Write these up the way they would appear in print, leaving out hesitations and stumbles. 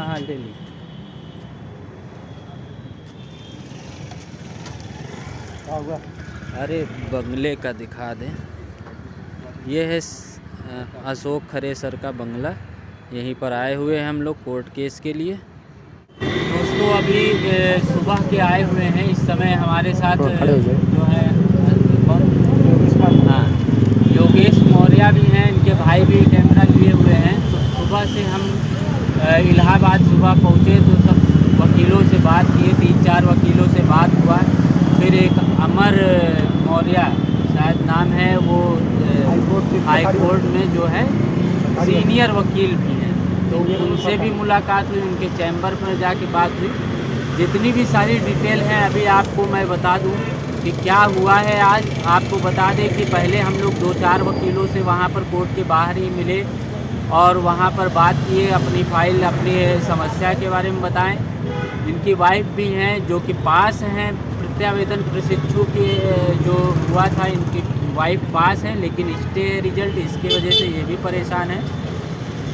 हाँ ले ली। अरे बंगले का दिखा दें, ये है अशोक खरे सर का बंगला। यहीं पर आए हुए हैं हम लोग कोर्ट केस के लिए। दोस्तों अभी सुबह के आए हुए हैं। इस समय हमारे साथ जो है हाँ योगेश मौर्य भी हैं, इनके भाई भी कैमरा लिए हुए हैं। तो सुबह से हम इलाहाबाद सुबह पहुँचे तो सब वकीलों से बात किए, 3-4 वकीलों से बात हुआ। फिर एक अमर मौर्य शायद नाम है, वो हाई कोर्ट में जो है सीनियर वकील भी हैं, तो उनसे भी मुलाकात हुई, उनके चैम्बर पर जाके बात हुई। जितनी भी सारी डिटेल है अभी आपको मैं बता दूं कि क्या हुआ है। आज आपको बता दें कि पहले हम लोग 2-4 वकीलों से वहां पर कोर्ट के बाहर ही मिले और वहां पर बात किए, अपनी फाइल अपनी समस्या के बारे में बताएं। इनकी वाइफ भी हैं जो कि पास हैं, प्रत्यावेदन प्रशिक्षु के जो हुआ था इनकी वाइफ पास है, लेकिन स्टे रिजल्ट इसके वजह से ये भी परेशान है।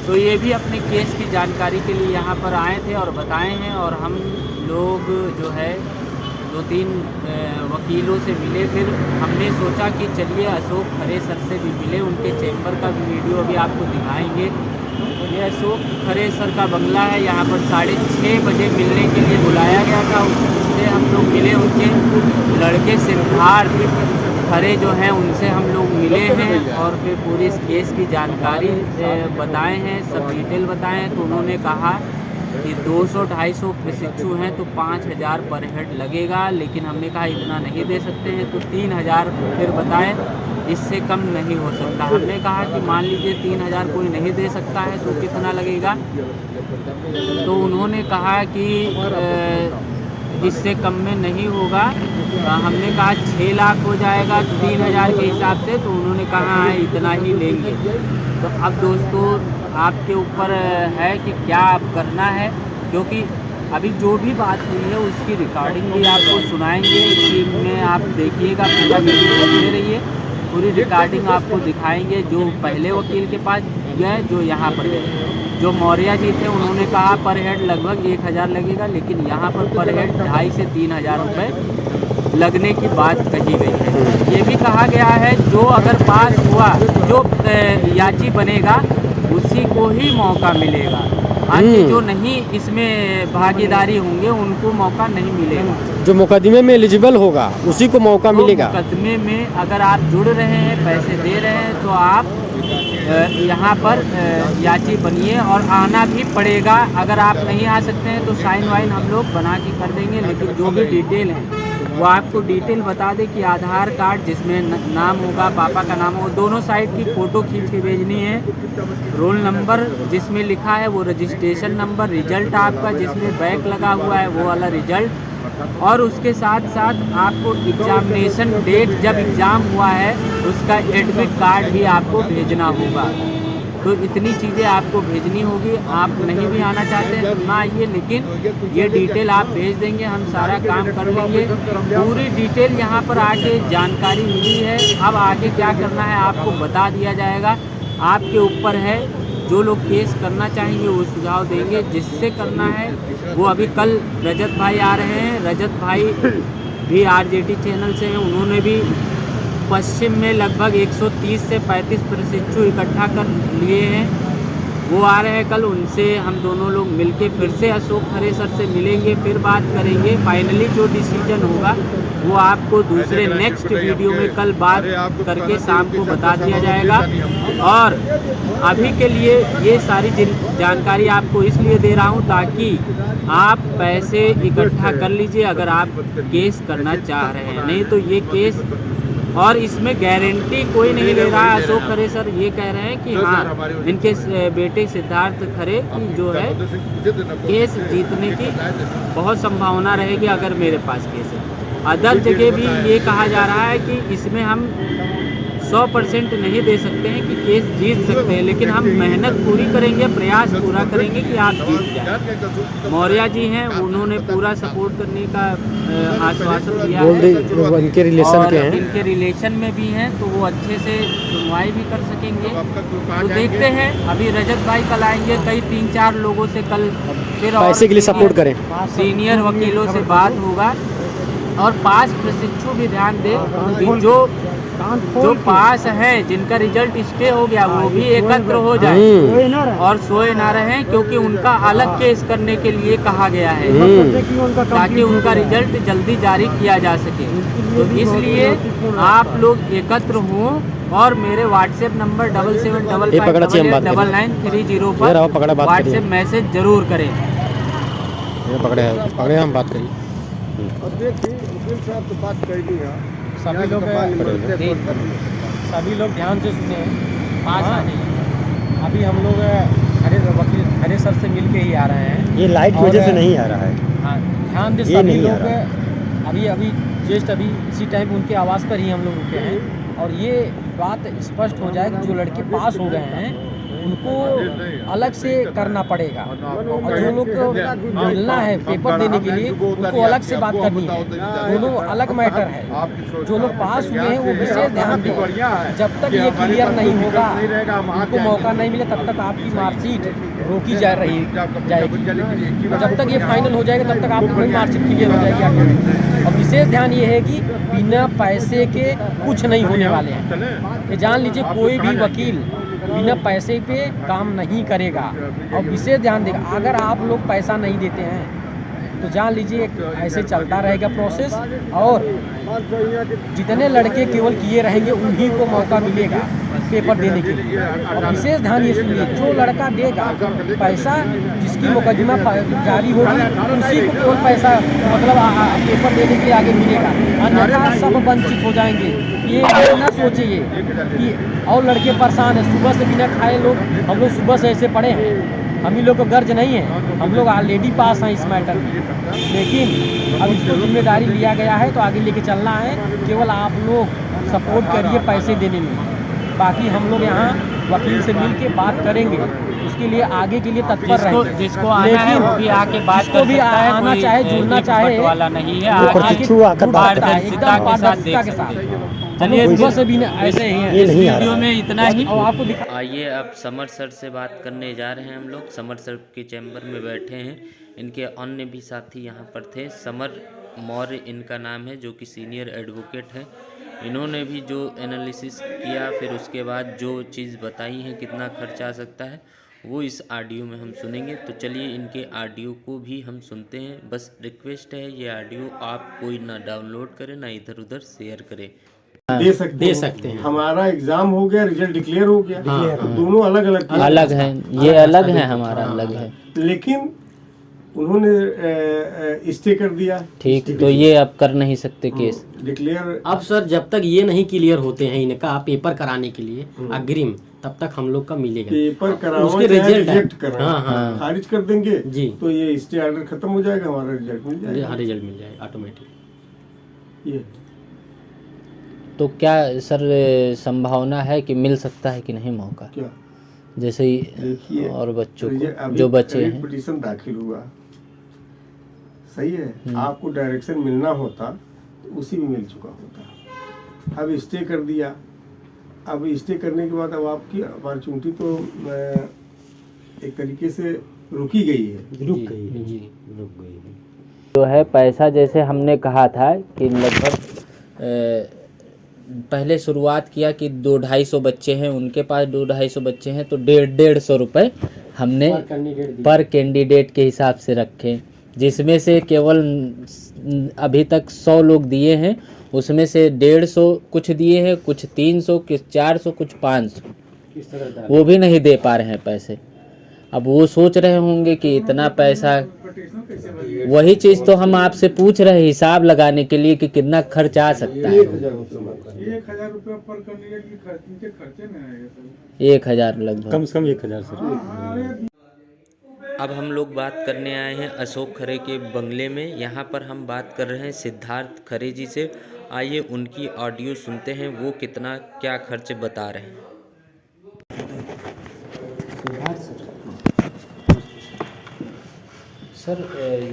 तो ये भी अपने केस की जानकारी के लिए यहाँ पर आए थे और बताए हैं। और हम लोग जो है 2-3 वकीलों से मिले। फिर हमने सोचा कि चलिए अशोक खरे सर से भी मिले, उनके चैम्बर का भी वीडियो अभी आपको दिखाएंगे। ये अशोक खरे सर का बंगला है। यहाँ पर 6:30 बजे मिलने के लिए बुलाया गया था, उससे हम लोग मिले। उनके लड़के सिद्धार्थ खरे जो हैं उनसे हम लोग मिले हैं और फिर पूरी इस केस की जानकारी बताए हैं, सब डिटेल बताए हैं। तो उन्होंने कहा कि 200-250 प्रशिक्षु हैं तो 5,000 पर हेड लगेगा, लेकिन हमने कहा इतना नहीं दे सकते हैं, तो 3,000 फिर बताएं, इससे कम नहीं हो सकता। हमने कहा कि मान लीजिए 3,000 कोई नहीं दे सकता है तो कितना लगेगा। तो उन्होंने कहा कि इससे कम में नहीं होगा। हमने कहा 6 लाख हो जाएगा 3,000 के हिसाब से, तो उन्होंने कहा है इतना ही लेंगे। तो अब दोस्तों आपके ऊपर है कि क्या आप करना है, क्योंकि अभी जो भी बात हुई है उसकी रिकॉर्डिंग भी आपको सुनाएंगे। इसी में आप देखिएगा, पूरा वीडियो देखते रहिए, पूरी रिकॉर्डिंग आपको दिखाएंगे। जो पहले वकील के पास गए, जो यहाँ पर गए, जो मौर्य जी थे उन्होंने कहा पर हेड लगभग 1,000 लगेगा, लेकिन यहाँ पर हेड 2,500 से 3,000 रुपये लगने की बात कही गई है। ये भी कहा गया है जो अगर पास हुआ, जो याची बनेगा उसी को ही मौका मिलेगा, अन्य जो नहीं इसमें भागीदारी होंगे उनको मौका नहीं मिलेगा। जो मुकदमे में एलिजिबल होगा उसी को मौका मिलेगा। मुकदमे में अगर आप जुड़ रहे हैं, पैसे दे रहे हैं, तो आप यहाँ पर याची बनिए और आना भी पड़ेगा। अगर आप नहीं आ सकते हैं तो साइन वाइन हम लोग बना के कर देंगे, लेकिन जो भी डिटेल है वो आपको डिटेल बता दें कि आधार कार्ड जिसमें नाम होगा, पापा का नाम होगा, दोनों साइड की फ़ोटो खींच के भेजनी है। रोल नंबर जिसमें लिखा है वो रजिस्ट्रेशन नंबर, रिजल्ट आपका जिसमें बैक लगा हुआ है वो वाला रिजल्ट, और उसके साथ साथ आपको एग्जामिनेशन डेट जब एग्ज़ाम हुआ है उसका एडमिट कार्ड भी आपको भेजना होगा। तो इतनी चीज़ें आपको भेजनी होगी। आप नहीं भी आना चाहते हैं तो ना आइए, लेकिन ये डिटेल आप भेज देंगे, हम सारा काम कर लेंगे। पूरी डिटेल यहाँ पर आके जानकारी मिली है। अब आगे क्या करना है आपको बता दिया जाएगा, आपके ऊपर है। जो लोग केस करना चाहेंगे वो सुझाव देंगे, जिससे करना है वो अभी कल रजत भाई आ रहे हैं। रजत भाई भी RJT चैनल से हैं, उन्होंने भी पश्चिम में लगभग 130 से 35 प्रशिक्षु इकट्ठा कर लिए हैं। वो आ रहे हैं कल, उनसे हम दोनों लोग मिलके फिर से अशोक खरे सर से मिलेंगे, फिर बात करेंगे। फाइनली जो डिसीजन होगा वो आपको दूसरे नेक्स्ट वीडियो में कल बात करके शाम को बता दिया जाएगा। और अभी के लिए ये सारी जानकारी आपको इसलिए दे रहा हूँ ताकि आप पैसे इकट्ठा कर लीजिए अगर आप केस करना चाह रहे हैं। नहीं तो ये केस, और इसमें गारंटी कोई नहीं ले रहा है। अशोक खरे सर ये कह रहे हैं कि हाँ इनके बेटे सिद्धार्थ खरे की जो है केस जीतने की बहुत संभावना रहेगी अगर मेरे पास केस है। अदर जगह भी ये कहा जा रहा है कि इसमें हम 100% नहीं दे सकते हैं कि केस जीत सकते हैं, लेकिन हम मेहनत पूरी करेंगे, प्रयास पूरा करेंगे कि आप जीत जाए। मौर्य जी हैं, उन्होंने पूरा सपोर्ट करने का आश्वासन दिया है। इनके रिलेशन और के हैं, इनके रिलेशन में भी हैं, तो वो अच्छे से सुनवाई भी कर सके। सकेंगे। कहाँ तो जाएंगे? देखते हैं, अभी रजत भाई कल आएंगे, कई 3-4 लोगों से कल फिर और पैसे के लिए सपोर्ट करें। सीनियर वकीलों से बात होगा। और पास प्रशिक्षु भी ध्यान दें कि जो पास हैं, जिनका रिजल्ट स्टे हो गया, वो भी एकत्र हो जाए और सोए ना रहें, क्योंकि उनका अलग केस करने के लिए कहा गया है ताकि उनका रिजल्ट जल्दी जारी किया जा सके। तो इसलिए आप लोग एकत्र हों और मेरे व्हाट्सएप नंबर 77559993 पर व्हाट्सएप मैसेज जरूर करें। पकड़े हम बात करिए। और देखिए वकील साहब तो बात कर दी है। सभी लोग ध्यान से सुने। पास हाँ। आ जाइए। अभी हम लोग खरे सर से मिल के ही आ रहे हैं। ये लाइट की वजह से नहीं आ रहा है। हाँ, ध्यान दे ये सभी नहीं आ लोग। अभी जस्ट अभी इसी टाइम उनके आवाज़ पर ही हम लोग रुके हैं और ये बात स्पष्ट हो जाए कि जो लड़के पास हो गए हैं उनको अलग से करना पड़ेगा और जो लोग को मिलना है पेपर देने के लिए उनको अलग से बात करनी है। दोनों अलग मैटर है। जो लोग पास हुए हैं वो विशेष ध्यान दें। जब तक ये क्लियर नहीं होगा, उनको मौका नहीं मिले, तब तक आपकी मार्कशीट रोकी जाएगी। जब तक ये फाइनल हो जाएगा तब तक आपकी मार्कशीट क्लियर हो जाएगी आगे। और विशेष ध्यान ये है कि बिना पैसे के कुछ नहीं होने वाले हैं। ये जान लीजिए, कोई भी वकील बिना पैसे पे काम नहीं करेगा। और विशेष ध्यान देगा, अगर आप लोग पैसा नहीं देते हैं तो जान लीजिए ऐसे चलता रहेगा प्रोसेस और जितने लड़के केवल किए रहेंगे उन्हीं को मौका मिलेगा पेपर देने के लिए। और विशेष ध्यान ये सुनिए, जो लड़का देगा पैसा, जिसकी मुकदमा जारी होगी उसी को केवल पैसा मतलब पेपर देने के लिए आगे मिलेगा, अन्यथा सब वंचित हो जाएंगे। ये ना सोचिए कि और लड़के परेशान हैं, सुबह से बिना खाए लोग, हम लोग सुबह से ऐसे पड़े हैं, हम ही लोग को गर्ज नहीं है, हम लोग ऑलरेडी पास हैं इस मैटर में। लेकिन अब इसको जिम्मेदारी लिया गया है तो आगे लेके चलना है। केवल आप लोग सपोर्ट करिए पैसे देने में, बाकी हम लोग यहाँ वकील से मिल के बात करेंगे, उसके लिए आगे के लिए तत्पर रहेंगे। जिसको आना है वो भी आके बात कर भी सकता है, आना कोई चाहे, जुड़ना चाहे, वाला नहीं है। वो प्रशिक्षु आकर बात करता है, पारदर्शिता एकदम के साथ पारदर्शिता देख के साथ। सकते हैं। चलिए चलिए सुबह से भी ऐसे ही हैं। ये नहीं आ वीडियो रहा में इतना ही। और आपको दिखा आइए अब समर सर से बात करने जा रहे हैं हम लोग। समर सर के चैम्बर में बैठे हैं, इनके अन्य भी साथी यहाँ पर थे। समर मौर्य इनका नाम है, जो कि सीनियर एडवोकेट है। इन्होंने भी जो एनालिसिस किया, फिर उसके बाद जो चीज़ बताई है कितना खर्चा आ सकता है, वो इस ऑडियो में हम सुनेंगे। तो चलिए इनके ऑडियो को भी हम सुनते हैं। बस रिक्वेस्ट है, ये ऑडियो आप कोई ना डाउनलोड करें ना इधर उधर शेयर करें। दे सकते हैं। हमारा एग्जाम हो गया, रिजल्ट डिक्लेयर हो गया। तो दोनों अलग अलग है, ये अलग है, हमारा अलग है। लेकिन उन्होंने स्टे कर दिया। ठीक, तो ये अब कर नहीं सकते केस। डिक्लेयर अब सर जब तक ये नहीं क्लियर होते हैं इनका पेपर कराने के लिए अग्रिम, तब तक हम लोग का मिलेगा पेपर कराओ, उसके चाहे रिजल्ट है। रिजेक्ट कराओ, हाँ। खारिज कर देंगे जी। तो ये स्टे ऑर्डर खत्म हो जाएगा, हमारा रिजल्ट मिल जाएगा। हाँ, रिजल्ट मिल जाएगा ऑटोमेटिक। ये तो क्या सर संभावना है कि मिल सकता है कि नहीं मौका, क्या जैसे ही देखिए, और बच्चों को अभी जो बचे अभी हैं। पिटीशन दाखिल हुआ, सही है। आपको डायरेक्शन मिलना होता तो उसी में मिल चुका होता। अब स्टे कर दिया। अब स्टे करने के बाद अब आपकी अपॉर्चुनिटी तो एक तरीके से रुकी गई है। रुक गई है। जो है पैसा, जैसे हमने कहा था कि लगभग पहले शुरुआत किया कि 200-250 बच्चे हैं, उनके पास 200-250 बच्चे हैं, तो 150 रुपये हमने पर कैंडिडेट के हिसाब से रखे, जिसमें से केवल अभी तक 100 लोग दिए हैं, उसमें से 150 कुछ दिए हैं, कुछ 300, कुछ 400, कुछ 500, वो भी नहीं दे पा रहे हैं पैसे। अब वो सोच रहे होंगे कि इतना पैसा, वही चीज़ तो हम आपसे पूछ रहे हैं हिसाब लगाने के लिए कि कितना खर्च आ सकता है। 1,000 रुपये पर कैंडिडेट की खर्चे में आएगा सर। 1000 लगभग, कम से कम 1000 सर। अब हम लोग बात करने आए हैं अशोक खरे के बंगले में। यहाँ पर हम बात कर रहे हैं सिद्धार्थ खरे जी से। आइए उनकी ऑडियो सुनते हैं, वो कितना क्या खर्च बता रहे हैं। सर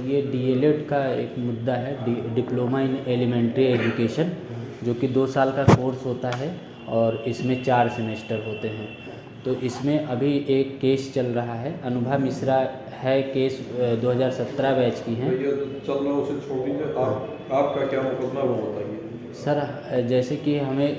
ये डीएलएड का एक मुद्दा है, डिप्लोमा इन एलिमेंट्री एजुकेशन, जो कि 2 साल का कोर्स होता है और इसमें 4 सेमेस्टर होते हैं। तो इसमें अभी एक केस चल रहा है, अनुभा मिश्रा है केस 2017 बैच की हैं। ये चल रहा है उसे छोड़ दीजिए, आपका क्या मुकदमा है वो बताइए। सर जैसे कि हमें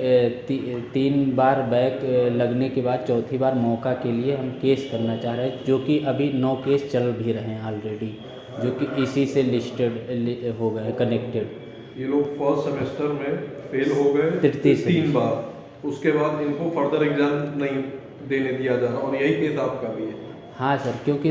3 बार बैक लगने के बाद चौथी बार मौका के लिए हम केस करना चाह रहे हैं, जो कि अभी 9 केस चल भी रहे हैं ऑलरेडी, जो कि इसी से लिस्टेड हो गए कनेक्टेड। ये लोग फर्स्ट सेमेस्टर में फेल हो गए तृतीय 3 बार, उसके बाद इनको फर्दर एग्जाम नहीं देने दिया जा रहा, और यही केस आपका भी है। हाँ सर, क्योंकि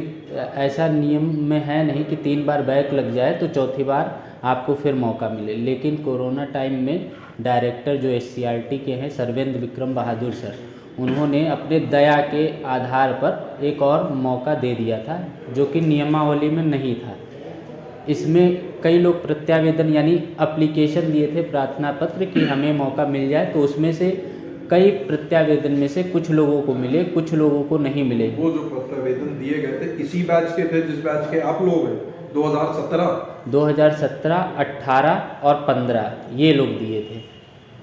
ऐसा नियम में है नहीं कि 3 बार बैक लग जाए तो चौथी बार आपको फिर मौका मिले, लेकिन कोरोना टाइम में डायरेक्टर जो SCRT के हैं सर्वेंद्र विक्रम बहादुर सर, उन्होंने अपने दया के आधार पर एक और मौका दे दिया था, जो कि नियमावली में नहीं था। इसमें कई लोग प्रत्यावेदन यानी एप्लीकेशन दिए थे, प्रार्थना पत्र कि हमें मौका मिल जाए, तो उसमें से कई प्रत्यावेदन में से कुछ लोगों को मिले, कुछ लोगों को नहीं मिले। वो जो प्रत्यावेदन दिए गए थे इसी बैच के थे जिस बैच के आप लोग हैं, 2017, 18 और 15 ये लोग दिए थे।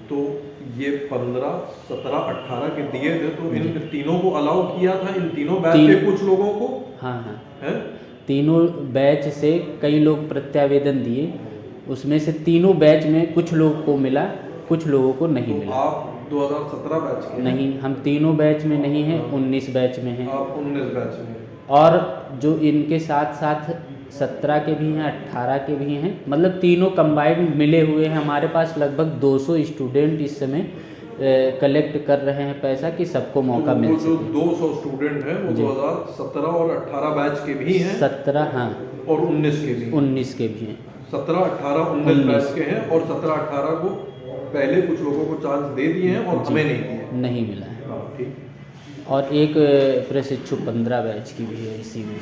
तो ये 15, 17, 18 के दिए थे, तो इन तीनों को अलाउ किया था, इन तीनों बैच के कुछ लोगों को। हाँ हाँ, हैं? तीनों बैच से कई लोग प्रत्यावेदन दिए, उसमें से तीनों बैच में कुछ लोगों को मिला, कुछ लोगों को नहीं तो मिला। आप 2017 बैच के? नहीं, हम तीनों बैच में नहीं हैं, 19 बैच में हैं। आप 19 बैच में। और जो इनके साथ साथ 17 के भी हैं, 18 के भी हैं, मतलब तीनों कंबाइंड मिले हुए हैं। हमारे पास लगभग 200 स्टूडेंट इस समय कलेक्ट कर रहे हैं पैसा कि सबको मौका मिल सके। जो 200 स्टूडेंट हैं वो 2017 और 18 बैच के भी हैं। 17 हाँ, और 19 के भी। 19 के भी हैं। 17, 18, 19 बैच के हैं, और 17, 18 को पहले कुछ लोगों को चांस दे दिए हैं और हमें नहीं दिए। नहीं मिला है। हाँ, ठीक। और एक प्रशिक्षु 15 बैच की भी है इसी में।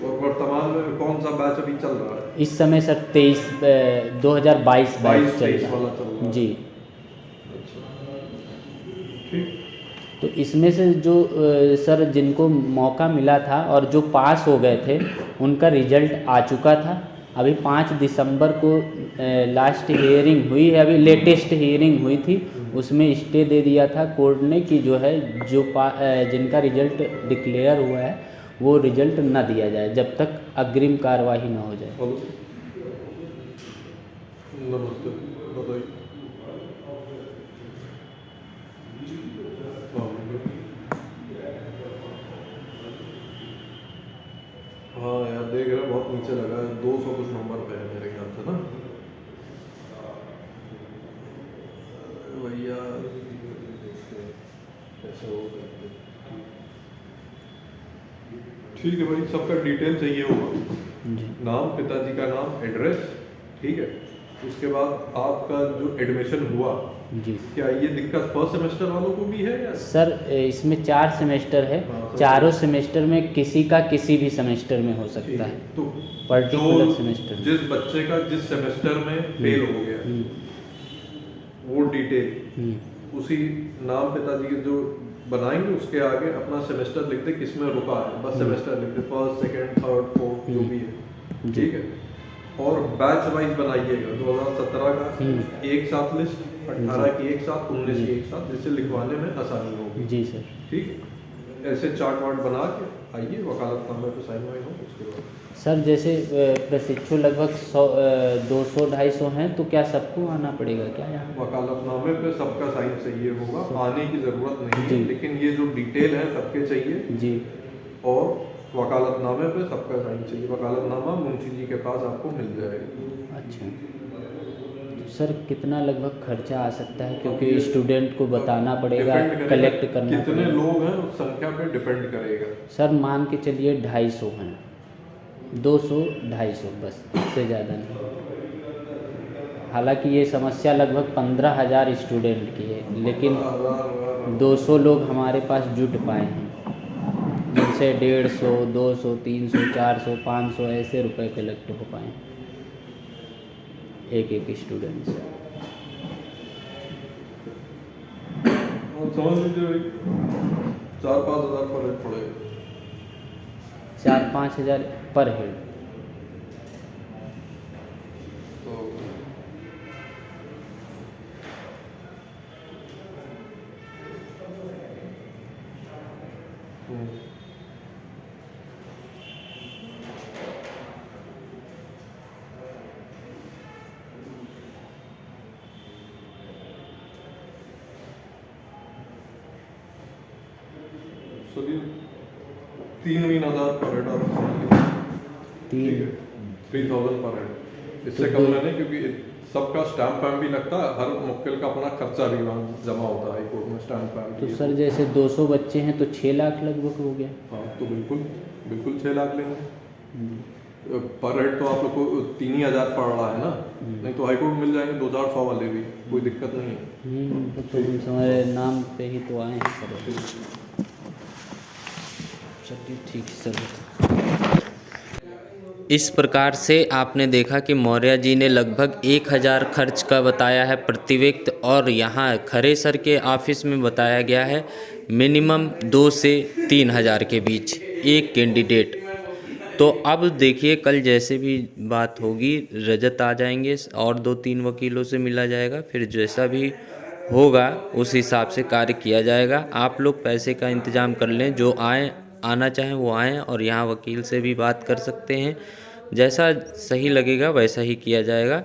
और वर्तमान में कौन सा बैच अभी चल रहा है? इस समय सर 2022 बैच चल 22-23 रहा वाला चल रहा है है। जी। ठीक। तो इसमें से जो सर जिनको मौका मिला था और जो पास हो गए थे उनका रिजल्ट आ चुका था। अभी 5 दिसंबर को लास्ट हियरिंग हुई है, अभी लेटेस्ट हियरिंग हुई थी, उसमें स्टे दे दिया था कोर्ट ने कि जो है जिनका रिजल्ट डिक्लेयर हुआ है वो रिजल्ट न दिया जाए जब तक अग्रिम कार्रवाई न हो जाए। हेलो, नमस्ते, बताइए। हाँ यार, देख रहे हैं बहुत नीचे लगा है, 200 कुछ नंबर पे है मेरे ख्याल से ना भैया। कैसे हो गया? ठीक है भाई, सबका डिटेल चाहिए होगा, जी नाम, पिताजी का नाम, एड्रेस, ठीक है। उसके बाद आपका जो एडमिशन हुआ, जी। क्या ये दिक्कत फर्स्ट सेमेस्टर वालों को भी है या? सर इसमें 4 सेमेस्टर है, चारों सेमेस्टर में किसी का किसी भी सेमेस्टर में हो सकता है। तो पर्टिकुलर जो सेमेस्टर में। जिस बच्चे का जिस सेमेस्टर में फेल हो गया, वो डिटेल उसी नाम पिताजी के जो बनाएंगे, उसके आगे अपना सेमेस्टर लिख दे, किसमें रुका है, बस सेमेस्टर लिख दे, फर्स्ट, सेकंड, थर्ड, फोर्थ, जो भी है, ठीक है। और बैच वाइज बनाइएगा, 2017 का एक साथ लिस्ट, 18 की एक साथ, 19 की एक साथ, जिससे लिखवाने में आसानी होगी। जी सर। ठीक है, ऐसे चार्ट वार्ट बना के आइए, वकालतनामे पे साइन वाइन हो, उसके बाद। सर जैसे प्रशिक्षु लगभग 200-250 हैं, तो क्या सबको आना पड़ेगा क्या यहाँ? वकालतनामे पे सबका साइन चाहिए होगा, आने की ज़रूरत नहीं जी। है, लेकिन ये जो डिटेल है सबके चाहिए। जी। और वकालतनामे पे सबका साइन चाहिए। वकालतनामा मुंशी जी के पास आपको मिल जाएगा। अच्छा, तो सर कितना लगभग खर्चा आ सकता है, क्योंकि स्टूडेंट को बताना पड़ेगा, डिपेंड करेगा कलेक्ट करना कितने पड़ेगा। लोग हैं उस संख्या पे डिपेंड करेगा। सर मान के चलिए 250 हैं, 200-250 बस, इससे ज़्यादा नहीं। हालांकि ये समस्या लगभग 15,000 स्टूडेंट की है, लेकिन 200 लोग हमारे पास जुट पाए हैं, जिनसे 150, 200, 300, 400, 500 ऐसे रुपए कलेक्ट हो पाए एक स्टूडेंट से। समझ लीजिए भाई 4-5 हज़ार पर हेड पड़ेगा। 4-5 हज़ार पर हेड। तो सभी 3,000 पर हेड और 3,000 पर हेड, इससे कम में नहीं, क्योंकि सबका स्टैम्प पैम भी लगता है, हर मुक्किल का अपना खर्चा भी वहाँ जमा होता है हाई कोर्ट में स्टैम्प पैम। तो सर जैसे 200 बच्चे हैं तो 6 लाख लगभग हो गया। हाँ तो बिल्कुल 6 लाख लेंगे पर हेड। तो आप लोग को 3,000 पड़ रहा है ना, नहीं तो हाई कोर्ट मिल जाएंगे 2,100 वाले भी, कोई दिक्कत नहीं है। तो हमारे नाम पे ही तो आए हैं सर। चलिए ठीक सर। इस प्रकार से आपने देखा कि मौर्य जी ने लगभग 1,000 खर्च का बताया है प्रति व्यक्ति, और यहाँ खरे सर के ऑफिस में बताया गया है मिनिमम 2 से 3,000 के बीच एक कैंडिडेट। तो अब देखिए कल जैसे भी बात होगी रजत आ जाएंगे और 2-3 वकीलों से मिला जाएगा, फिर जैसा भी होगा उस हिसाब से कार्य किया जाएगा। आप लोग पैसे का इंतज़ाम कर लें, जो आना चाहें वो आएँ, और यहाँ वकील से भी बात कर सकते हैं। जैसा सही लगेगा वैसा ही किया जाएगा।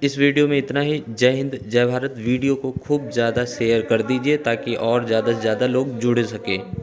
इस वीडियो में इतना ही। जय हिंद, जय भारत। वीडियो को खूब ज़्यादा शेयर कर दीजिए ताकि और ज़्यादा से ज़्यादा लोग जुड़ सकें।